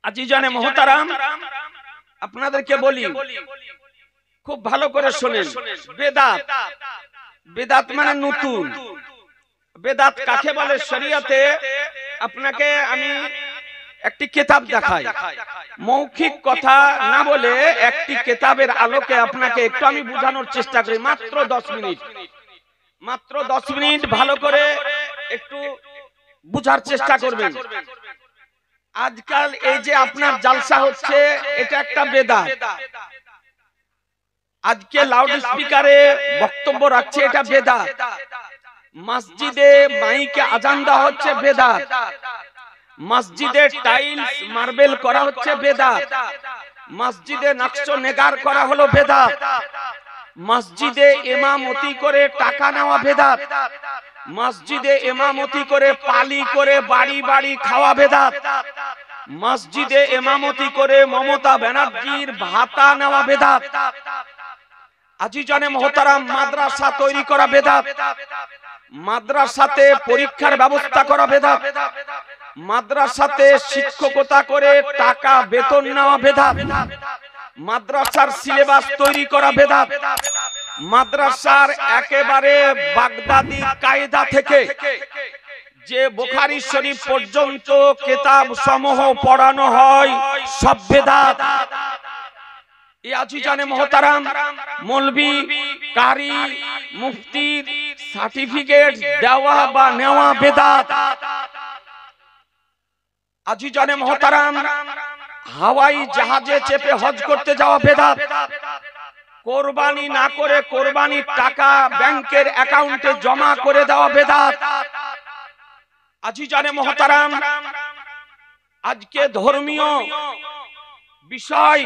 আজিজানে মোহতারাম, আপনাদেরকে বলি খুব ভালো করে শুনেন। বেদাত, বেদাত মানে নতুন। বেদাত কাকে বলে শরীয়তে? আপনাকে আমি একটি কিতাব দেখাই, মৌখিক কথা না বলে একটি কিতাবের আলোকে আপনাকে একটু আমি বোঝানোর চেষ্টা করি। মাত্র 10 মিনিট, মাত্র 10 মিনিট ভালো করে একটু বুঝার চেষ্টা করবেন। আজকাল এই যে আপনার জালসা হচ্ছে, এটা একটা বেদাত। আজকে লাউড স্পিকারে বক্তব্য রাখছে, এটা বেদাত। মসজিদে মাইকে আজান দেওয়া হচ্ছে, বেদাত। মসজিদে টাইলস মার্বেল করা হচ্ছে, বেদাত। মসজিদে নকশ নেগার করা হলো, বেদাত। মসজিদে ইমামতি করে টাকা নেওয়া, বেদাত। মসজিদে ইমামতি করে পালি করে বাড়ি বাড়ি খাওয়া, বেদাত। মসজিদে ইমামতি করে মমতা ব্যানার্জির ভাতা নেওয়া, বেদাত। আজিজানে মোহতারাম, মাদ্রাসা তৈরি করা বেদাত। মাদ্রাসাতে পরীক্ষার ব্যবস্থা করা বেদাত। মাদ্রাসাতে শিক্ষকতা করে টাকা বেতন নেওয়া, বেদাত। মাদ্রাসার সিলেবাস তৈরি করা, বেদাত। মাদ্রাসার একেবারে বাগদাদি কায়দা থেকে যে বুখারী শরীফ পর্যন্ত কিতাব সমূহ পড়ানো হয়, সব বেদাত। এই আজিজানে মোহতারাম, মৌলভী, কারি, মুফতির সার্টিফিকেট দেওয়া বা নেওয়া বেদাত। আজিজানে মোহতারাম, হাওয়াই জাহাজে চেপে হজ করতে যাওয়া, বেদাত। কোরবানি না করে কোরবানির টাকা ব্যাংকের অ্যাকাউন্টে জমা করে দেওয়া, বেদাত। আজিজানে মোহতারাম, আজকে ধর্মীয় বিষয়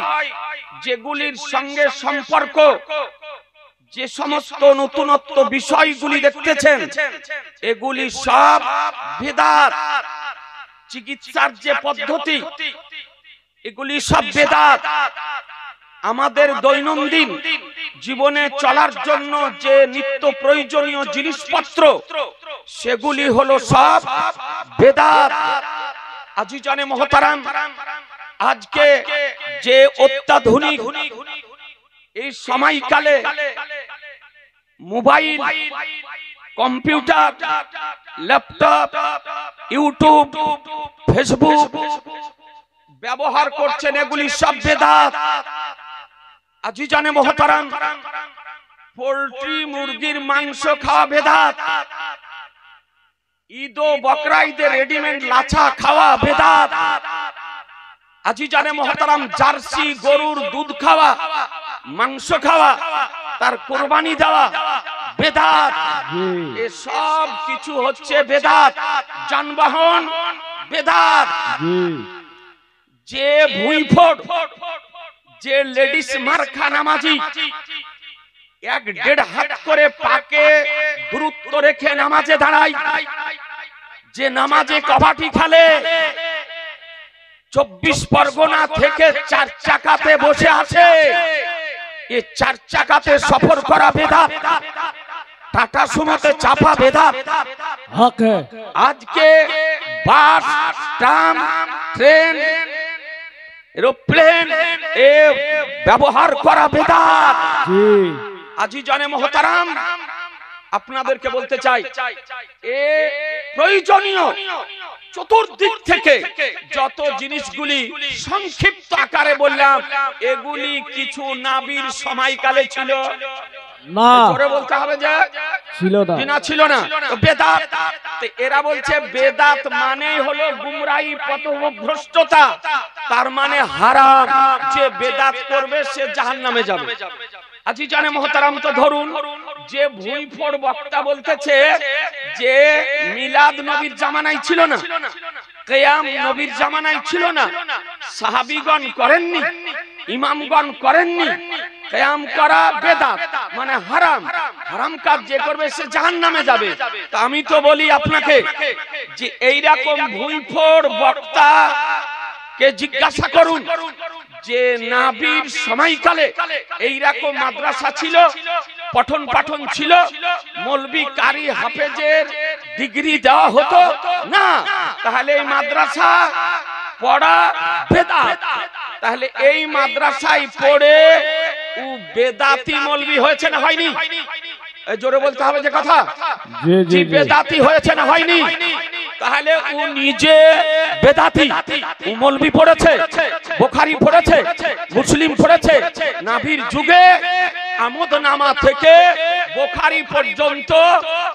যেগুলির সঙ্গে সম্পর্ক, যে সমস্ত নতুনত্ব বিষয়গুলি দেখতেছেন, এগুলি সব বেদাত। চিকিৎসার যে পদ্ধতি, এগুলি সব বেদাত। আমাদের দৈনন্দিন জীবনে চলার জন্য যে নিত্য প্রয়োজনীয় জিনিসপত্র, সেগুলি হলো সব বেদাত। আজিজানে মোহতারাম, আজকে যে অত্যাধুনিক এই সময়কালে mobile, computer, laptop, YouTube, Facebook ব্যবহার করছেন, এগুলি সব বেদাত। আজিজানে মোহতারাম, পোল্ট্রি মুরগির মাংস খাওয়া বেদাত। ঈদ ও বকরা ঈদে রেডিমেড লাছা খাওয়া, বেদাত। আজিজানে মোহতারাম, জার্সি গরুর দুধ খাওয়া, মাংস খাওয়া, তার কোরবানি দেওয়া, বেদাত। এসব কিছু হচ্ছে বেদাত। যানবাহন বেদাত। যে ভুঁইফোট, যে লেডিস মার্কা নামাজি 1-1.5 হাত করে পাকে দূরত্ব রেখে নামাজে দাঁড়ায়, যে নামাজে কবাডি খেলে, 24 পরগনা থেকে 4 চাকাতে বসে আছে, এই 4 চাকাতে সফর করা বেদাত। টাটা সুমোতে চাপা বেদাত। আজকে বাস, ট্রাম, ট্রেন, এরোপ্লেন এ ব্যবহার করা বেদাত। আজিজানে মোহতারাম, আপনাদেরকে বলতে চাই, এ প্রয়োজনীয় চতুর্দিক থেকে যত জিনিসগুলি সংক্ষিপ্ত আকারে বললাম, এগুলি কিছু নবীর সময়কালে ছিল না। জোরে বলতে হবে যে ছিল না, ছিল না, বেদাত। এরা বলছে বেদাত মানে হলো গুমরাহি, পথভ্রষ্টতা, তার মানে হারাম। যে বেদাত করবে সে জাহান্নামে যাবে। আজিজানে মোহতারাম, তো ধরুন যে ভুঁইফোড় বক্তা বলতেছে যে মিলাদ নবীর জামানায় ছিল না, কিয়াম নবীর জামানায় ছিল না, সাহাবীগণ করেননি, ইমামগণ করেননি, কিয়াম করা বেদাত মানে হারাম। হারাম কাজ যে করবে সে জাহান্নামে যাবে। তা আমি তো বলি আপনাকে যে এইরকম ভুঁইফোড় বক্তা কে জিজ্ঞাসা করুন যে নবীর সময়কালে এইরকম মাদ্রাসা ছিল, পঠন পাঠন ছিল, মৌলভী, কারি, হাফেজের ডিগ্রি দেওয়া হতো না, তাহলে এই মাদ্রাসা পড়া বেদাত। তাহলে এই মাদ্রাসায় পড়ে ও বেদাতি মৌলবি হয়েছে না হয়নি? জোরে বলতে হবে যে কথা, জি বেদাতি হয়েছে না হয়নি? তাহলে ও নিজে বেদাতি, ও মৌলবি পড়েছে, বুখারী পড়েছে, মুসলিম পড়েছে। নাভির যুগে আমোদনামা থেকে বুখারী পর্যন্ত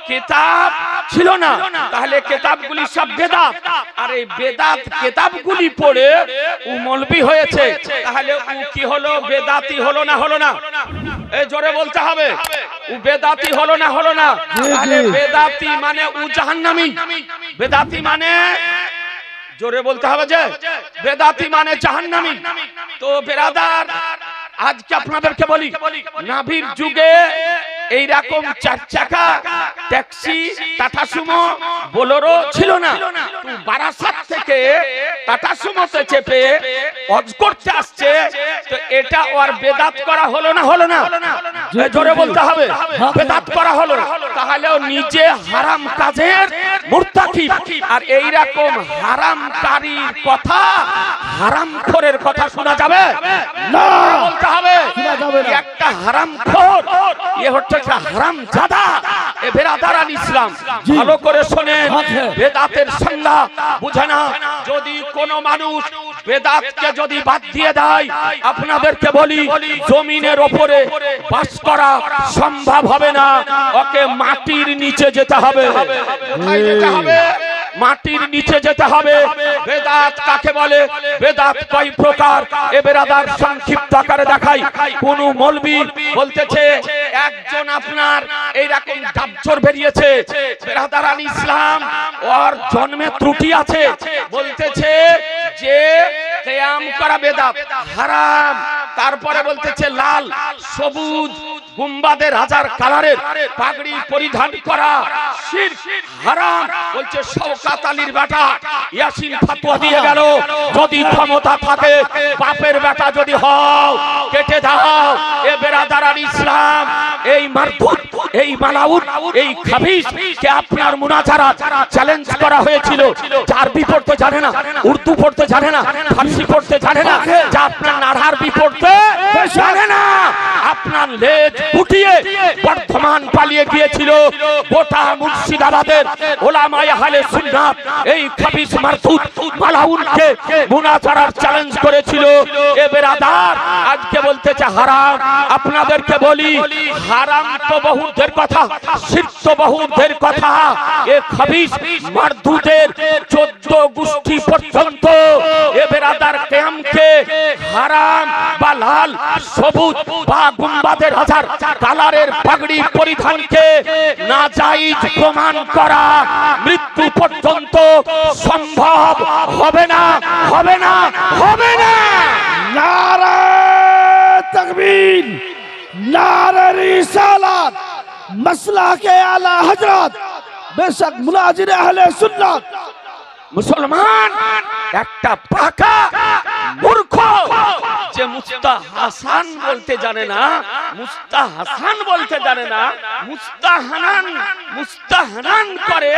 কিতাব ছিল না, তাহলে কিতাবগুলি সব বেদাত। আর এই বেদাত কিতাবগুলি পড়ে ও মৌলবি হয়েছে, তাহলে ও কি হলো? বেদাতি হলো না হলো না? এই জোরে বলতে হবে, ও বেদাতি হলো না হলো না? তাহলে বেদাতি মানে ও জাহান্নামী। বেদাতি মানে, জোরে বলতে হবে যে বেদাতি মানে জাহান্নামী। তো বেরাদার, আজকে আপনাদেরকে বলি, নাভির যুগে এই রকম 4 চাকা ট্যাক্সি, টাটা সুমো, বোলেরো ছিল না। বারাসাত থেকে টাটা সুমোতে চেপে হজ করতে আসছে, তো এটা ওর বেদাত করা হলো না হলো না? জোরে বলতে হবে, বেদাত করা হলো। তাহলে ও নিজে হারাম কাজের মুরতাকিব। আর এই রকম হারামকারীর কথা, হারামখোরের কথা শোনা যাবে না? বলতে হবে একটা হারামখোর, এ হচ্ছে হারামজাদা। এ বেরাদারান ইসলাম, ভালো করে শোনেন, বেদাতের সংজ্ঞা বুঝে না। যদি কোন মানুষ বেদাতকে যদি বাদ দিয়ে দেয়, আপনাদেরকে বলি জমিনের উপরে বাস করা সম্ভব হবে না, ওকে মাটির নিচে যেতে হবে। কোথায় যেতে হবে? মাটির নিচে যেতে হবে। বেদাত কাকে বলে? বেদাত কয় প্রকার? এ বেরাদার সংক্ষিপ্ত আকারে দেখাই। কোন মৌলবি বলতেছে একজন আপনার এইরকম ডাবচোর বেরিয়েছে, বেরাদারান ইসলাম ওর জন্মে ত্রুটি আছে, বলতেছে যে কিয়াম করা বেদাত হারাম। তারপরে বলতেছে লাল সবুজ গুম্বাদের 1000 কালারের পাগড়ি পরিধান করা শিরক হারাম। বলছে শওকত আলীর বেটা ইয়াসিন ফতোয়া দিয়ে গেল, যদি ক্ষমতা থাকে বাপের বেটা যদি হও কেটে দাও। এ বেরাদারান ইসলাম, এই মারফুত, এই মালাউদ, এই খাবিস কে আপনার মুনাজারাত চ্যালেঞ্জ করা হয়েছিল। আরবি পড়তে জানে না, উর্দু পড়তে জানে না, ফারসি পড়তে জানে না, যা আপনার নারহারবি পড়তে জানে না, আপনার লেজ উঠিয়ে বর্ধমান পালিয়ে গিয়েছিল। গোটা মুর্শিদাবাদের ওলামায়ে আহলে সুন্নাত এই খাবিস মারফুত মালাউনকে মুনাজারার চ্যালেঞ্জ করেছিল। এ বেরাদার, আজকে বলতেছে হারাম। আপনাদেরকে বলি হারাম তো বহুদের কথা, শিরক তো বহুদের কথা। এ খাবিস মারদুদের 14 গোষ্ঠী পর্যন্ত এ বেরাদার কিয়ামকে হারাম বা লাল সবুজ বা গুম্বাদের 1000 কালারের পাগড়ি পরিধানকে নাজায়েজ প্রমাণ করা মৃত্যু পর্যন্ত সম্ভব হবে না, হবে না, হবে না। নারে তাকবীর, নারে রিসালাত, মাসলাকে আলা হযরত, বেশক মুনাজির আহলে সুন্নাত। মুসলমান একটা পাকা মূর্খ যে মুস্তাহাসান বলতে জানে না, মুস্তাহাসান বলতে জানে না, মুস্তাহানান মুস্তাহানান করে,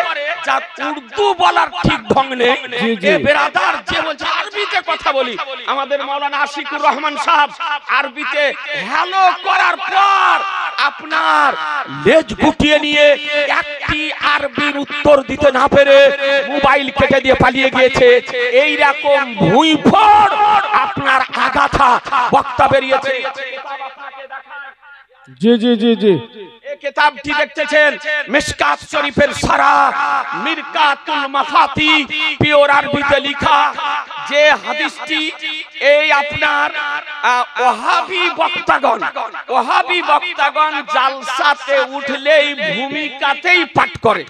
যা উর্দু বলার ঠিক ঢং নেই। এ বেরাদার যে বলছে আরবিতে কথা বলি, আমাদের মাওলানা আশিকুর রহমান সাহেব আরবিতে হ্যালো করার পর আপনার লেজ গুটিয়ে নিয়ে একটি আরবির উত্তর দিতে না পেরে মোবাইল কেটে দিয়ে পালিয়ে গিয়েছে। এই রকম ভুঁইফোড় আপনার আগাছা বক্তা বেরিয়েছে। জি জি জি জি, এই কিতাবটি দেখতেছেন মিশকাত শরীফের সারা মিরকাতুল মাফাতি পিওর আরবিতে লেখা। যে হাদিসটি এই আপনার ওহাবি বক্তাগণ জালসাতে উঠলেই ভূমিকাতেই পাঠ করে।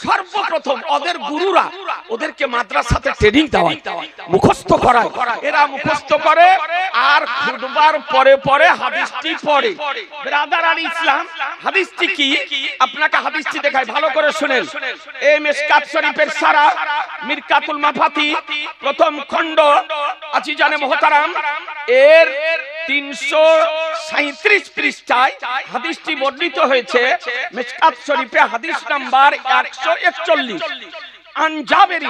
সর্বপ্রথম ওদের গুরুরা ওদেরকে মাদ্রাসাতে ট্রেনিং দেওয়ায়, মুখস্থ করায়। এরা মুখস্থ করে আর খুতবার পরে পরে হাদিসটি পড়ে। ব্রাদার ইসলাম, হাদিসটি কি? আপনাকে হাদিসটি দেখাই, ভালো করে শুনেন। এই মিশকাত শরীফের সারা মিরকাতুল মাফাতি প্রথম খণ্ড আজিজানে মুহতারাম এর 337 পৃষ্ঠায় হাদিসটি বর্ণিত হয়েছে। মিশকাত শরীফে হাদিস নাম্বার 141। عن جابر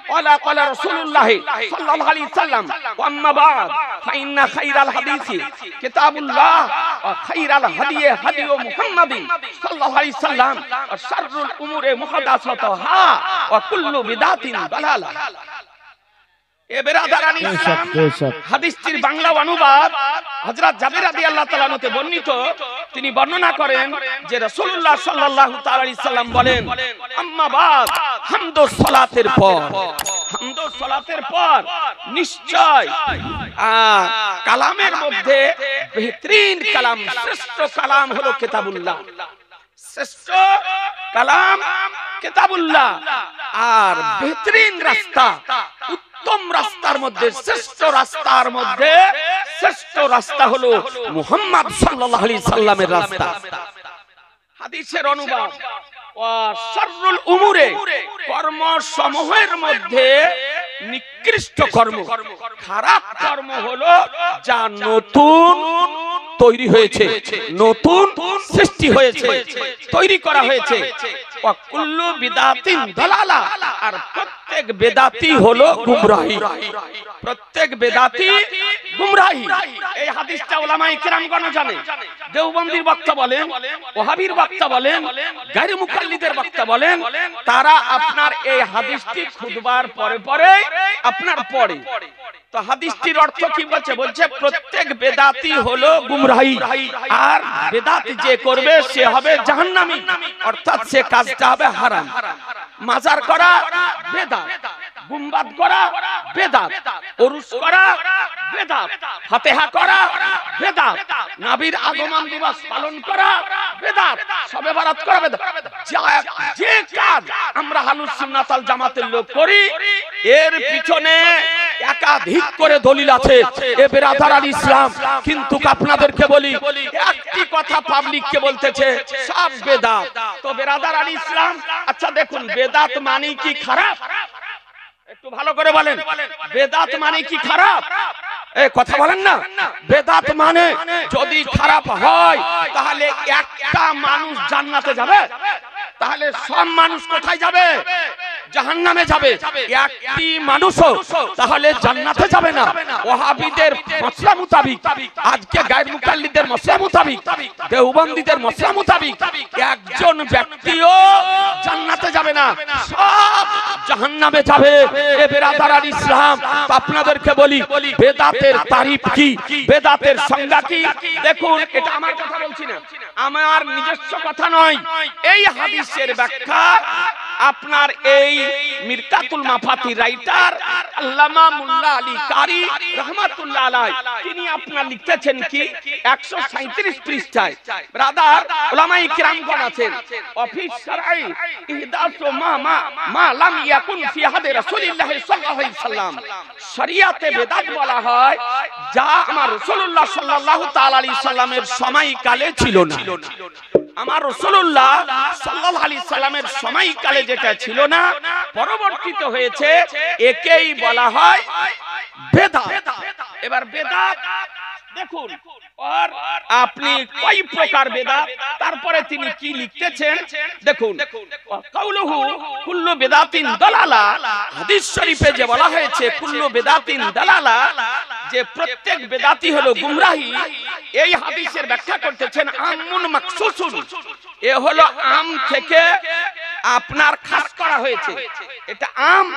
قال قال رسول الله صلى الله عليه وسلم واما بعد فان خير الحديث كتاب الله وخير الهدي هدي محمد صلى الله عليه وسلم وشر الامور محدثاتها وكل بدعة ضلالة। এ বেরাদারান ইসলাম হাদিসটির বাংলা অনুবাদ হযরত জাবের রাদিয়াল্লাহু তাআলা হতে বর্ণিত। তিনি বর্ণনা করেন যে রাসূলুল্লাহ সাল্লাল্লাহু তাআলা আলাইহি সাল্লাম বলেন, আম্মা বাদ, হামদ ও সালাতের পর, হামদ ও সালাতের পর নিশ্চয় কালামের মধ্যে বেহতরিন কালাম, শ্রেষ্ঠ কালাম হলো কিতাবুল্লাহ। শ্রেষ্ঠ কালাম কিতাবুল্লাহ। আর বেহতরিন রাস্তা, উত্তম রাস্তার মধ্যে, শ্রেষ্ঠ রাস্তার মধ্যে শ্রেষ্ঠ রাস্তা হলো মুহাম্মদ সাল্লাল্লাহু আলাইহি সাল্লামের রাস্তা। হাদিসের অনুবাদ, ওয়া শাররুল উমুরে, কর্ম সমূহের মধ্যে নিকৃষ্ট কর্ম, খারাপ কর্ম হলো যা নতুন তৈরি হয়েছে, নতুন সৃষ্টি হয়েছে, তৈরি করা হয়েছে। ওয়া কুল্লু বিদাতিন দালালা, আর প্রত্যেক বেদাতি হলো গুমরাহি, প্রত্যেক বেদাতি গুমরাহি। এই হাদিসটা উলামায়ে কিরামগণ জানে। দেওবন্দির বক্তা বলেন, ওয়াহাবীর বক্তা বলেন, গায়রে মুকাল্লিদের বক্তা বলেন, তারা আপনার এই হাদিসটি খুতবার পরে পরে আপনার পড়ে। তো হাদিসটির অর্থ কি বলছে? বলছে প্রত্যেক বেদাতি হলো গুমরাহি, আর বেদাত যে করবে সে হবে জাহান্নামী, অর্থাৎ সে কাজটা হবে হারাম। মাজার করা বেদাত, গুম্বাদ করা বেদাত, ওরুস করা বেদাত, ফাতিহা করা বেদাত, নবীর আগমন দিবস পালন করা বেদাত, শবে বরাত করা বেদাত। যে কাজ আমরা আহলুস সুন্নাত ওয়াল জামাতের লোক করি, এর পিছনে একাধিক করে দলিল আছে। এ বেরাদারান ইসলাম, কিন্তু আপনাদেরকে বলি, একটি কথা পাবলিককে বলতেছে সব বেদাত। তো বেরাদারান ইসলাম, আচ্ছা দেখুন, বেদাত মানে কি খারাপ? একটু ভালো করে বলেন, বেদাত মানে কি খারাপ? এই কথা বলেন না। বেদাত মানে যদি খারাপ হয় তাহলে একটা মানুষ জান্নাতে যাবে, তাহলে সব মানুষ কোথায় যাবে? জাহান্নামে যাবে। একটি মানুষও তাহলে জান্নাতে যাবে না। ওয়াহাবীদের মাসলা মুতাবিক, আজকে গায়র মুকাল্লিদের মাসলা মুতাবিক, দেওবন্দীদের মাসলা মুতাবিক একজন ব্যক্তিও জান্নাতে যাবে না, সব জাহান্নামে যাবে। এ বেরাদারান ইসলাম, আপনাদেরকে বলি বেদাতের তারিফ কি, বেদাতের সংজ্ঞা কি? দেখুন, এটা আমার কথা বলছি না, আমার নিজস্ব কথা নয়। এই হাদিসের ব্যাখ্যা আপনার এই মিরকাতুল মাফাতি রাইটার আল্লামা মুল্লা আলী কারি রাহমাতুল্লাহ আলাইহি, তিনি আপনার লিখতেছেন কি 137 পৃষ্ঠায়। ব্রাদার উলামায়ে কিরামগণ আছেন, অফিস শরঈ ইহদাসু মা লাম ইয়াকুন ফি হাদে রাসূলিল্লাহ সাল্লাল্লাহু আলাইহি সাল্লাম, শরিয়াতে বেদাত বলা হয় যা আমার রাসূলুল্লাহ সাল্লাল্লাহু তাআলা আলাইহি সাল্লামের সময়কালে ছিল না। আমার রাসূলুল্লাহ সাল্লাল্লাহু আলাইহি সাল্লামের সময়কালে যেটা ছিল না, পরবর্তীত হয়েছে, একেই বলা হয় বেদাত। এবার বেদাত দেখুন, আর আপনি কয় প্রকার বেদাত, তারপরে তিনি কি লিখতেছেন দেখুন। কাউলুহু কুল্লু বিদাতিন দালালা, হাদিস শরীফে যে বলা হয়েছে কুল্লু বিদাতিন দালালা, যে প্রত্যেক বেদাতি হলো গুমরাহি, এই হাদিসের ব্যাখ্যা করতেছেন আমুন মাকসুসুন, এ হলো আম থেকে আপনার খাস করা হয়েছে। এটা আম,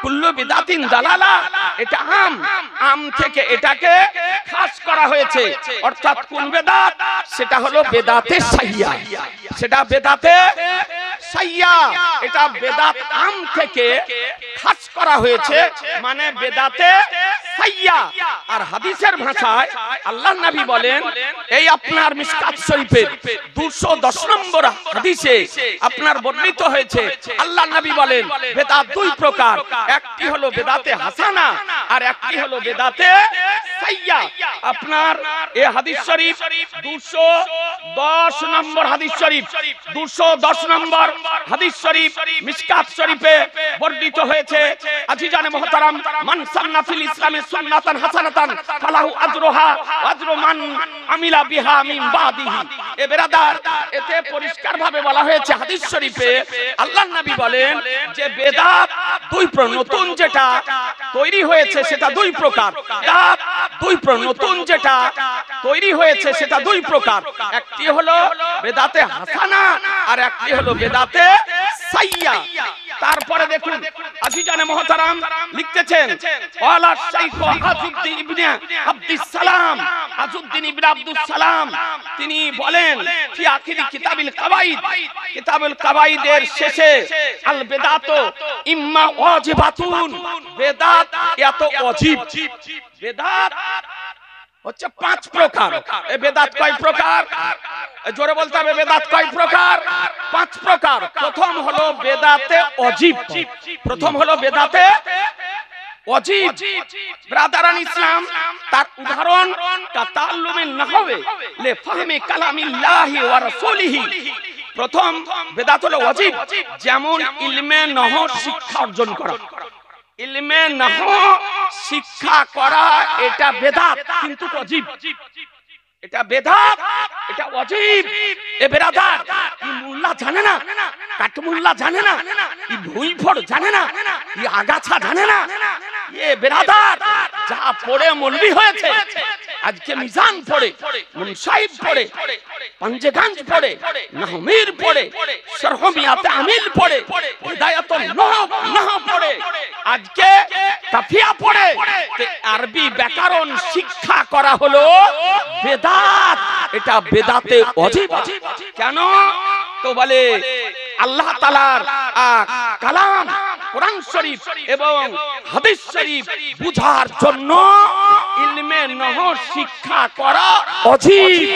কুল্লু বিদাতিন দালালা, এটা আম, আম থেকে এটাকে খাস করা হয়েছে। অর্থাৎ কোন বেদাত? সেটা হলো বেদাতে সাইয়া, সেটা বেদাতে সাইয়া, এটা বেদাত আম থেকে খাস করা হয়েছে, মানে বেদাতে সাইয়া। আর হাদিসের ভাষায় আল্লাহর নবী বলেন, এই আপনার মিশকাত শরীফের 210 নম্বর হাদিসে আপনার বর্ণিত হয়েছে, আল্লাহর নবী বলেন বেদাত দুই প্রকার, একটি হলো বেদাতে হাসানা আর একটি হলো বেদাতে সাইয়া। আপনার এই হাদিস শরীফ 210 নম্বর হাদিস শরীফ, 210 নম্বর হাদিস শরীফ মিশকাত শরীফে বর্ণিত হয়েছে, আজিজানে মুহতারাম, মান সান্না ফিল ইসলামে সুন্নাতান হাসানাতান ফালাহু আজরুহা ওয়া আজরু মান আমিলা বিহা মিন বাদিহি। এ বেরাদার, এতে পরিষ্কার ভাবে বলা হয়েছে হাদিস শরীফে, আল্লাহর নবী বলেন যে বেদাত দুই প্রকার, নতুন যেটা তৈরি হয়েছে সেটা দুই প্রকার। বেদাত দুই প্রকার, নতুন যেটা তৈরি হয়েছে সেটা দুই প্রকার। একটি হলো বেদাতে হাসানা আর একটি হলো বেদাতে সাইয়্যা। তারপরে দেখুন আজিজানে মুহতারাম লিখতেছেন, ওয়ালা শাইখ আজউদ্দিন ইবনে আব্দুস সালাম, আজউদ্দিন ইবনে আব্দুস সালাম তিনি বলেন ফি আখিরি কিতাবিল কাওয়াইদ, কিতাবুল কাওয়াইদের শেষে, আল বেদাতু ইম্মা ওয়াজিবাতুন, বেদাত এত ওয়াজিব, বেদাত হচ্ছে পাঁচ প্রকার। এই বেদাত কয় প্রকার? জোরে বলতে হবে, বেদাত কয় প্রকার? পাঁচ প্রকার। প্রথম হলো বেদাতে ওয়াজিব, প্রথম হলো বেদাতে ওয়াজিব। ব্রাদারান ইসলাম, তার উদাহরণ কাতাল্লুমিন নাহওয়ে লে ফাহমি কালামিল্লাহি ওয়া রাসূলিহি। প্রথম বেদাত হলো ওয়াজিব, যেমন ইলমে নহও শিক্ষা অর্জন করা। ইলমে নহও শিক্ষা করা এটা বেদাত, কিন্তু ওয়াজিব। এটা বেদাত, এটা ওয়াজিব। এ বেরাদার, ই মোল্লা জানে না, কাঠমোল্লা জানে না, ই ভুঁইফড় জানে না, ই আগাছা জানে না। এ বেরাদার, যা পড়ে মৌলবি হয়েছে, আজকে মিজান পড়ে, মুনসাইব পড়ে, পাঞ্জেগঞ্জ পড়ে, নাহমির পড়ে, শরহমিয়াতে আমিল পড়ে, হিদায়াতুন নাহ পড়ে, আজকে কাফিয়া পড়ে। আরবি ব্যাকরণ শিক্ষা করা হলো বেদাত, এটা বেদাতে ওয়াজিব। কেন? তো বলে আল্লাহ তাআলার কালাম কোরআন শরীফ এবং হাদিস শরীফ বুঝার জন্য ইলমে নহও শিক্ষা করা ওয়াজিব,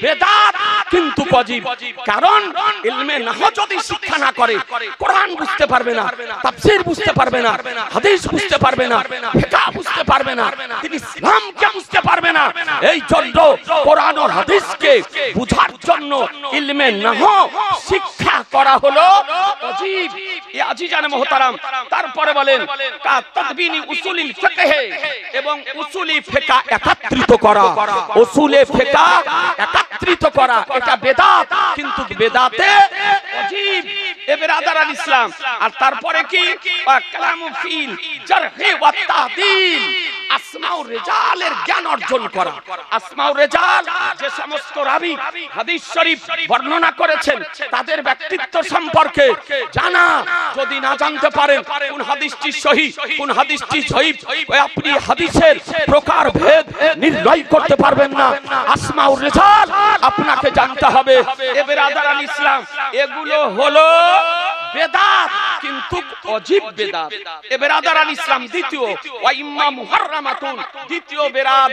বেদাত কিন্তু ওয়াজিব। কারণ ইলমে নহও যদি শিক্ষা না করে, কোরআন বুঝতে পারবে না, তাফসীর বুঝতে পারবে না, হাদিস বুঝতে পারবে না, ফিকহ বুঝতে পারবে না, তিনি ইসলামকে বুঝতে পারবে না। এই জন্য কোরআন ও হাদিসকে বুঝার জন্য ইলমে নহও শিক্ষা করা হলো ওয়াজিব। এই আজিজানে মুহতারাম, তারপরে বলেন কা তাদবিনি উসুলিল ফিকহ, এবং উসুলি ফিকহ একত্রিত করা, উসুলে ফিকহ একত্রিত করা এটা বেদাত, কিন্তু বেদাতে ওয়াজিব। এ বেরাদারান ইসলাম, আর তারপরে কি? কালামু ফিল জারহি ওয়া তা'দিল, আসমাউর রিজালের জ্ঞান অর্জন করা। আসমাউর রিজাল, যে সমস্ত রাবী হাদিস শরীফ বর্ণনা করেছেন, তাদের ব্যক্তিত্ব সম্পর্কে জানা। যদি না জানতে পারেন কোন হাদিসটি সহিহ, কোন হাদিসটি জয়ীফ, আপনি হাদিসের প্রকার ভেদ নির্ণয় করতে পারবেন না। আসমাউর রিজাল আপনাকে জানতে হবে। এ বেরাদারান ইসলাম, এগুলো হলো বেদাত, কিন্তু ওয়াজিব বেদাত। এ বেরাদারান ইসলাম, দ্বিতীয় ওয়া ইম্মা মুহাররামাতুন, দ্বিতীয়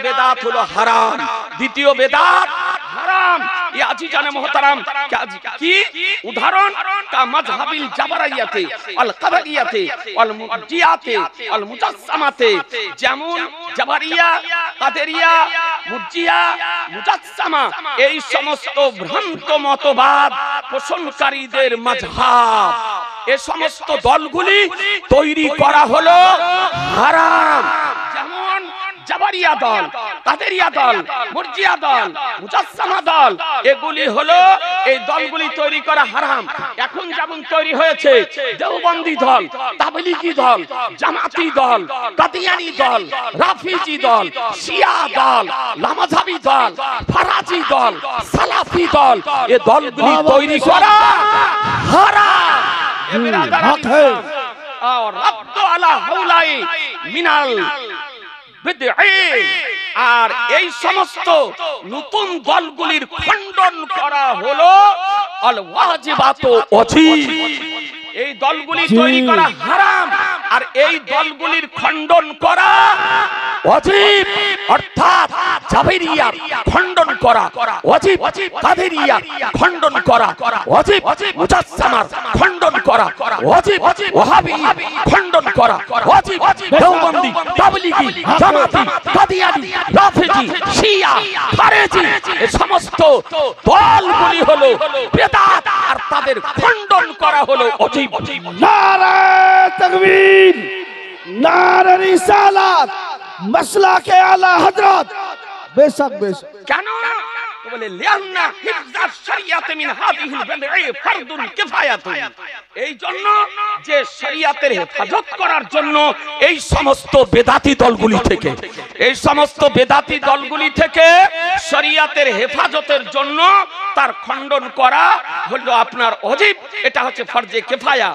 বেদাত হলো হারাম, দ্বিতীয় বেদাত হারাম। এই আজিজানে মুহতারাম, কি উদাহরণ? কা মাযহাবিল জাবরিয়াতে আল কাদারিয়াতে আল মুরজিয়াতে আল মুজাসসামাতে, যেমন জাবরিয়া, কাদেরিয়া, মুরজিয়া, মুজাসসামা, এই সমস্ত ভ্রান্ত মতবাদ পোষণকারীদের মাযহাব, এই সমস্ত দলগুলি তৈরি করা হলো হারাম। যেমন জাবরিয়া দল, কাদেরিয়া দল, মুরজিয়া দল, মুজাসসামা দল, এগুলি হলো, এই দলগুলি তৈরি করা হারাম। এখন যেমন তৈরি হয়েছে দেওবন্দি দল, তাবলীগী দল, জামাতি দল, কাদিয়ানী দল, রাফিজি দল, শিয়া দল, লামাযহাবী দল, ফারাজি দল, সালাফি দল, এই দলগুলি তৈরি করা হারাম। আর রাদ্দু আলা হাউলাই মিনাল আর এই সমস্ত নতুন দলগুলির খণ্ডন করা হলো আল ওয়াজিবাতু ওয়াজিব। এই দলগুলি তৈরি করা হারাম, আর এই দলগুলির খণ্ডন করা ওয়াজিব। অর্থাৎ জাবরিয়া খণ্ডন করা ওয়াজিব, কাদেরিয়া খণ্ডন করা ওয়াজিব, মুজাসসামার খণ্ডন করা ওয়াজিব, ওয়াহাবি খণ্ডন করা ওয়াজিব, দেওবন্দি, তাবলীগী, জামাতি, কাদিয়ানী, রাফিজি, শিয়া, খারেজি, এই সমস্ত দলগুলি হলো বেদাত, আর তাদের খণ্ডন করা হলো ওয়াজিব। नारे तकबीर, नारे रिसालत, मसला के आला हजरत। बेशक बेशक। কেন? তো বলে লিআন্না হিফযাস শরিয়াতে মিন হাযিহিল বিদঈ ফারদুন কিফায়াতুন, এই জন্য যে শরিয়াতের হেফাজত করার জন্য এই সমস্ত বেদাতি দলগুলি থেকে, এই সমস্ত বেদাতি দলগুলি থেকে শরিয়াতের হেফাজতের জন্য তার খণ্ডন করা হলো আপনার ওয়াজিব, এটা হচ্ছে ফরজে কিফায়া।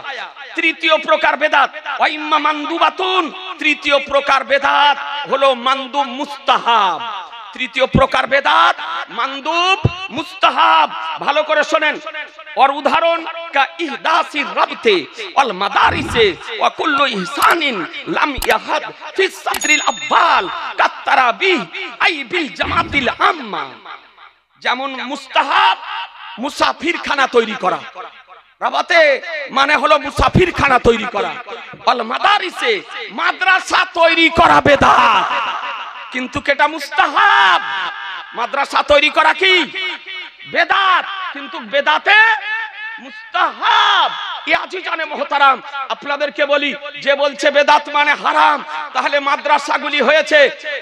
তৃতীয় প্রকার বেদাত ওয়াইম্মা মানদুবাতুন, তৃতীয় প্রকার বেদাত হলো মানদুব মুস্তাহাব। তৃতীয় প্রকার বেদাত মানদুব মুস্তাহাব, ভালো করে শুনেন। और उदाहरण का इहदासी रबते वल मदारिसे व कुल्लु इहसानिन लम यहद फी सदरिल अव्वल का तराबीह आई बिल जमातिल आम्मा। যেমন মুস্তাহাব মুসাফির খানা তৈরি করা, রাবাতে মানে হলো মুসাফির খানা তৈরি করা, ওয়াল মাদারিসে মাদ্রাসা তৈরি করা বেদাত, কিন্তু কেটা মুস্তাহাব। মাদ্রাসা তৈরি করা কি বেদাত, কিন্তু বেদাতে মুস্তাহাব। ইয়াজিজানে মুহতারাম, আপনাদেরকে বলি, যে বলছে বেদাত মানে হারাম, তাহলে মাদ্রাসাগুলি হয়েছে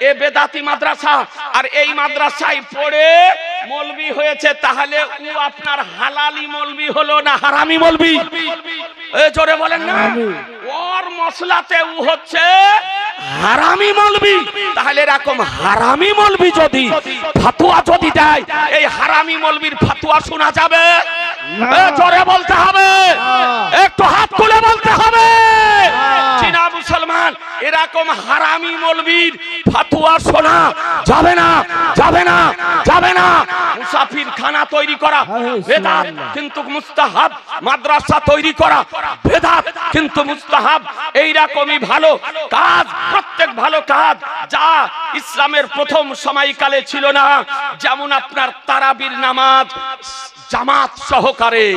এ বেদাতি মাদ্রাসা, আর এই মাদ্রাসায় পড়ে মৌলবি হয়েছে, তাহলে ও আপনার হালালি মৌলবি হলো না হারামি মৌলবি? এ জোরে বলেন না। ওর মসলাতে ও হচ্ছে হারামি মৌলবি। তাহলে এরকম হারামি মৌলবি যদি ফতোয়া যদি দেয়, এই হারামি মৌলবির ফতোয়া শোনা যাবে? জোরে বলতে হবে, একটু হাত তুলে বলতে হবে। চীনা মুসলমান, এরকম হারামি মৌলবীর ফতোয়া শোনা যাবে না, যাবে না, যাবে না। মুসাফির খানা তৈরি করা বেদাত, কিন্তু মুস্তাহাব। মাদ্রাসা তৈরি করা বেদাত, কিন্তু মুস্তাহাব। এইরকমই ভালো কাজ, প্রত্যেক ভালো কাজ যা ইসলামের প্রথম সময়কালে ছিল না, যেমন আপনার তারাবির নামাজ জামাত সহকারে,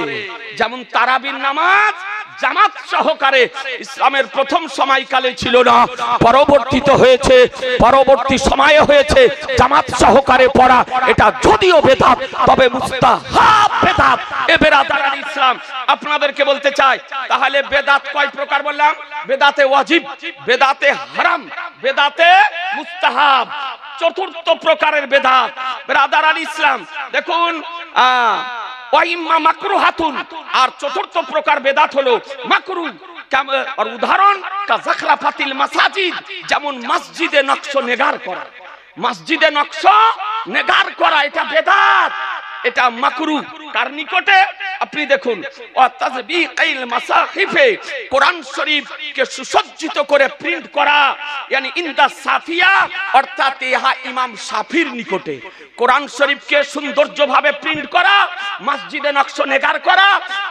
যেমন তারাবির নামাজ জামাত সহকারে ইসলামের প্রথম সময়কালে ছিল না, পরবর্তীতে হয়েছে, পরবর্তী সময়ে হয়েছে জামাত সহকারে পড়া। এটা যদিও বেদাত, তবে মুস্তাহাব বেদাত। এ বেরাদারান ইসলাম, আপনাদেরকে বলতে চাই, তাহলে বেদাত কয় প্রকার বললাম? বেদাতে ওয়াজিব, বেদাতে হারাম, বেদাতে মুস্তাহাব। চতুর্থ প্রকারের বেদাত বেরাদারান ইসলাম দেখুন, ওয়াইম্মা মাকরুহাতুন, আর চতুর্থ প্রকার বেদাত হলো মাকরু। আর উদাহরণ কা যাখরাফাতিল মাসাজিদ, যেমন মসজিদে নকশ নেগার করা, মসজিদে নকশ নেগার করা এটা বেদাত, এটা মাকরু। কার নিকটে? আপনি দেখুন, ওয়া তাজবিকাইল মাসাহিফে, কোরআন শরীফকে সুসজ্জিত করে প্রিন্ট করা, yani ইনদা সাফিয়া, অর্থাৎ ইহা ইমাম শাফির নিকটে কোরআন শরীফকে সৌন্দর্যভাবে প্রিন্ট করা, মসজিদে নকশ নেগার করা,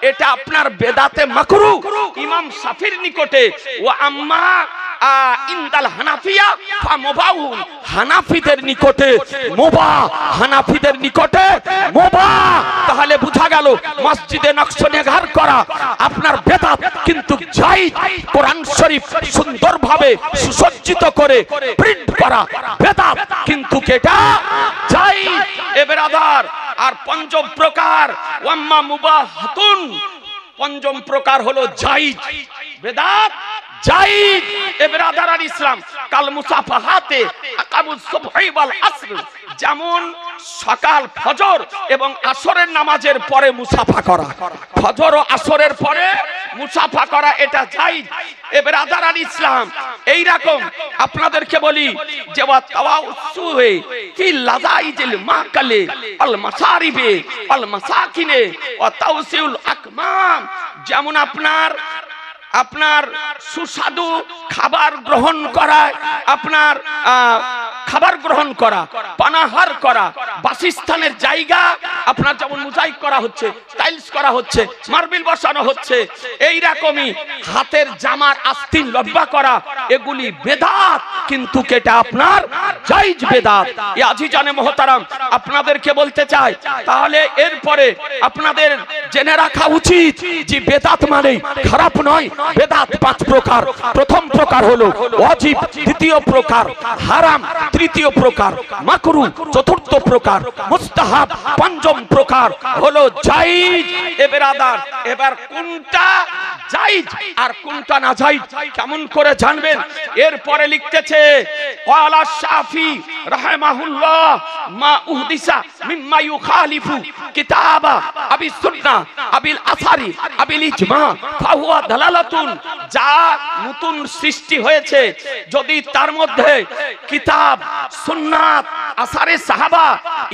এটা আপনার বেদাতে মাকরু ইমাম শাফির নিকটে। ওয়া আম্মা ইনদাল হানাফিয়া ফামুবাহুন, হানাফিদের নিকটে মুবাহ, হানাফিদের নিকটে মুবাহ। তাহলে বুঝা গেল মসজিদে নকশ নেগার করা আপনার বেদাত, কিন্তু জায়েজ। কোরআন শরীফ সুন্দরভাবে সুসজ্জিত করে প্রিন্ট করা বেদাত, কিন্তু কেটা জায়েজ। এ বেরাদার, আর পঞ্চম প্রকার ওয়াম্মা মুবাহাতুন, পঞ্চম প্রকার হলো জায়েজ বেদাত, জায়েজ। এ বেরাদারান ইসলাম, কাল মুসাফাহাতে আকাবুস সুবহি ওয়াল আসর, যেমন সকাল ফজর এবং আসরের নামাজের পরে মুসাফা করা, ফজর ও আসরের পরে মুসাফা করা, এটা জায়েজ। এ বেরাদারান ইসলাম, এই রকম আপনাদেরকে বলি যে ওয়া তাওয়াসুহে ফি লাযাইজিল মাকালে আল মাসারিবে আল মাসাকিনে ওয়া তাওসিউল আকমাম, যেমন আপনার সুস্বাদু খাবার গ্রহণ করা, আপনার খাবার গ্রহণ করা, পানাহার করা, বাসস্থানের জায়গা আপনার যেমন মোজাইক করা হচ্ছে, টাইলস করা হচ্ছে, মার্বেল বসানো হচ্ছে, এই রকমই হাতের জামার আস্তিন লব্বা করা, এগুলি বেদাত, কিন্তু কেটা আপনার জায়েজ বেদাত। এ আজিজানে মুহতারাম, আপনাদেরকে বলতে চাই, তাহলে এরপরে আপনাদের জেনে রাখা উচিত যে বেদাত মানে খারাপ নয়। বেদাত পাঁচ প্রকার। প্রথম প্রকার হলো ওয়াজিব, দ্বিতীয় প্রকার হারাম, তৃতীয় প্রকার মাকরু, চতুর্থ প্রকার মুস্তাহাব, পঞ্চম প্রকার হলো জায়েজ। এ বেরাদার, এবার কোনটা জায়েজ আর কোনটা না জায়েজ কেমন করে জানবেন? এরপরে লিখতেছে ক্বালা শাফি রাহিমাহুল্লাহ মা উহদিসা মিম্মা ইউখালিফু কিতাবা আবি সুন্নাহ আবিল আসারি আবিল ইজমা ফাহুয়া দালালাতুন, যা নতুন সৃষ্টি হয়েছে যদি তার মধ্যে কিতাব সুন্নাত আসারে সাহাবা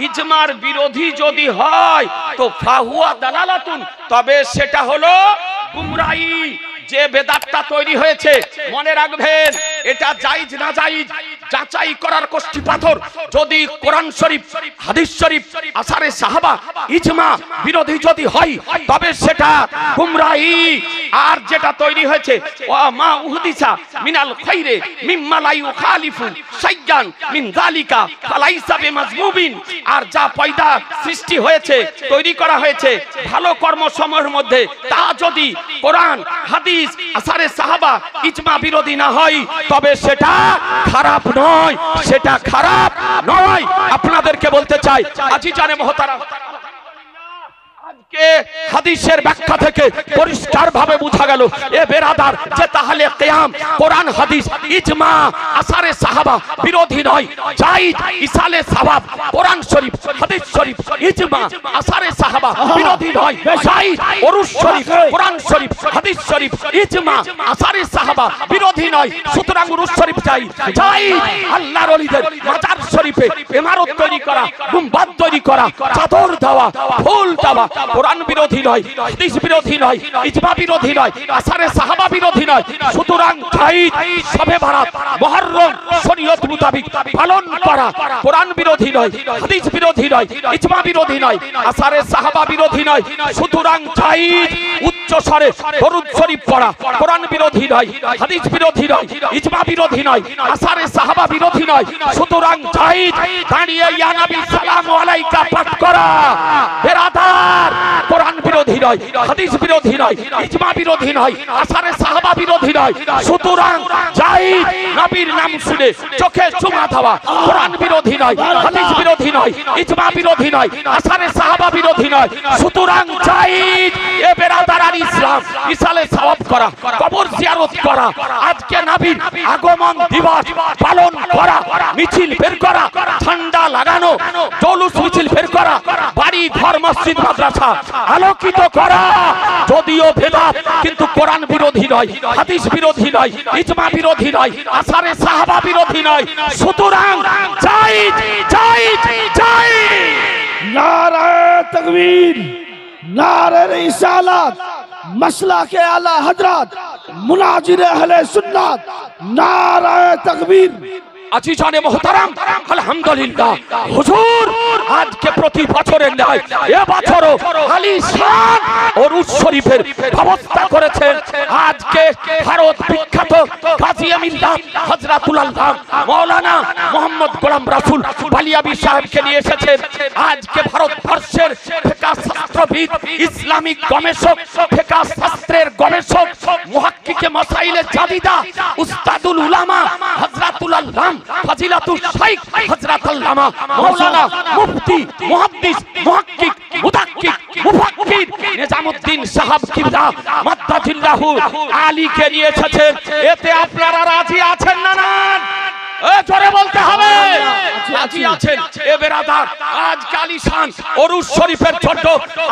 ইজমার বিরোধী যদি হয় তো ফাহুয়া দালালাতুন, তবে সেটা হলো গুমরাহি। যে বেদাতটা তৈরি হয়েছে মনে রাখবেন, এটা জায়েজ না জায়েজ যাচাই করার কষ্টি পাথর। যদি কোরআন শরীফ হাদিস শরীফ আসারে সাহাবা ইজমা বিরোধী যদি হয় তবে সেটা গুমরাহি। আর যেটা তৈরি হয়েছে ওয়া মা উহদিসা মিনাল খাইরে মিম্মা লা ইউখালিফু শাইয়ান মিন যালিকা ফালাইসা বিমাজমুবিন, আর যা পয়দা সৃষ্টি হয়েছে তৈরি করা হয়েছে ভালো কর্মসমূহের মধ্যে তা যদি কোরআন হাদিস আসারে সাহাবা ইজমা বিরোধী না হয় তবে সেটা খারাপ নয়, সেটা খারাপ নয়। আপনাদেরকে বলতে চাই আজিজানে মুহতারাম, আজকে হাদিসের ব্যাখ্যা থেকে পরিষ্কার ভাবে বোঝা গেল এ বেরাদার যে তাহলে কিয়াম কোরআন হাদিস ইজমা আসারে সাহাবা বিরোধী নয়, জায়েজ ইসালে সাওয়াব কোরআন শরীফ হাদিস শরীফ ইজমা আসারে সাহাবা বিরোধী নয়, জায়েজ উরুস শরীফ কোরআন শরীফ হাদিস শরীফ ইজমা আসারে সাহাবা বিরোধী নয়। সুতরাং উরুস শরীফ জায়েজ, আল্লাহর ওলিদের মাজার শরীফে ইমারত তৈরি করা, গুম্বাদ তৈরি করা, চাদর দেওয়া, ফুল দেওয়া কোরআন বিরোধী নয়, হাদিস বিরোধী নয়, ইজমা বিরোধী নয়, আসারে সাহাবা বিরোধী নয়। সুতরাং ঈদ, শবে বরাত, মুহররম শরীয়ত মোতাবেক পালন করা কোরআন বিরোধী নয়, হাদিস বিরোধী নয়, ইজমা বিরোধী নয়, আসারে সাহাবা বিরোধী নয়। সুতরাং ঈদ উচ্চ স্বরে দরুদ শরীফ পড়া কোরআন বিরোধী নয়, হাদিস বিরোধী নয়, ইজমা বিরোধী নয়, আসারে সাহাবা বিরোধী নয়। সুতরাং ঈদ দাঁড়িয়ে ইয়া নবী সালামু আলাইকা পাঠ করা বেরাদার কোরআন বিরোধী নয়, হাদিস বিরোধী নয়, ইজমা বিরোধী নয়, আসারে সাহাবা বিরোধী নয়। সুতরাং ঈদ নবীর নাম শুনে চোখে চুমা দেওয়া কোরআন বিরোধী নয়, হাদিস বিরোধী নয়, ইজমা বিরোধী নয়, আসারে সাহাবা বিরোধী নয়। সুতরাং ঈদ এ বেরাদার আল ইসলাম ইসালে সওয়াব করা, কবর জিয়ারত করা, আজকে নবীর আগমন দিবস পালন করা, মিছিল বের করা, ঝান্ডা লাগানো, জৌলুস মিছিল বের করা, বাড়ি ঘর মসজিদ মাদ্রাসা আলোকিত করা যদিও বেদাত কিন্তু কোরআন বিরোধী নয়, হাদিস বিরোধী নয়, ইজমা বিরোধী নয়, আসারে সাহাবা বিরোধী নয়। সুতরাং ঈদ ঈদ ঈদ नारे तकबीर, नारे रिसालत, मसला के आला हजरत, मुनाजिर अहले सुन्नत, नारे तकबीर। আজিজানে মুহতারাম আলহামদুলিল্লাহ, হুজুর আজকে প্রতি বছরের ন্যায় এবছরও আলিশান উরুস শরীফের ব্যবস্থা করেছেন। আজকে ভারত বিখ্যাত গাজী আমিনদাহ হযরতুল আল্লাহ মাওলানা মোহাম্মদ গোলাম রাসূল বালিয়াবি সাহেবকে নিয়ে এসেছেন। আজকে ভারতবর্ষের ফিকহ শাস্ত্রবিদ, ইসলামিক গবেষক, ফিকহ শাস্ত্রের গবেষক, মুহাক্কিকে মাসাইলে জাদিদা, উস্তাদুল উলামা হযরতুল আল্লাহ ফাজিলাতুল শাইখ হযরত আল্লামা মাওলানা মুফতি মুহাদ্দিস মুহাক্কিক মুদাক্কিক মুফাক্কির নিজামউদ্দিন সাহেব কিবলা মাদ্দাজিল্লাহু আলীকে নিয়ে এসেছেন। এতে আপনারা রাজি আছেন না? না জোরে বলতে হবে রাজি আছেন। এ বেরাদার আজ আলিশান উরুস শরীফের জন্য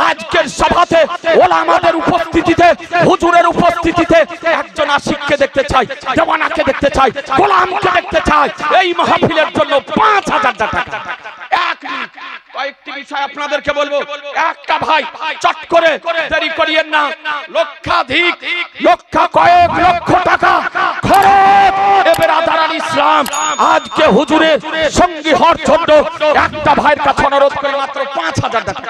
আজকের সভাতে ওলামাদের উপস্থিতিতে, হুজুরের উপস্থিতিতে একজন আশিককে দেখতে চাই, দেওয়ানাকে দেখতে চাই, গোলামকে দেখতে চাই। এই মাহফিলের জন্য 5000 টাকা। এক মিনিট কয়েকটি বিষয় আপনাদেরকে বলবো। একটা ভাই চট করে দেরি করিয়েন না, লক্ষাধিক কয়েক লক্ষ টাকা খরচ এ বেরাদার আল ইসলাম আজকে হুজুরের সঙ্গী হওয়ার জন্য একটা ভাইয়ের কাছে অনুরোধ করে মাত্র 5000 টাকা।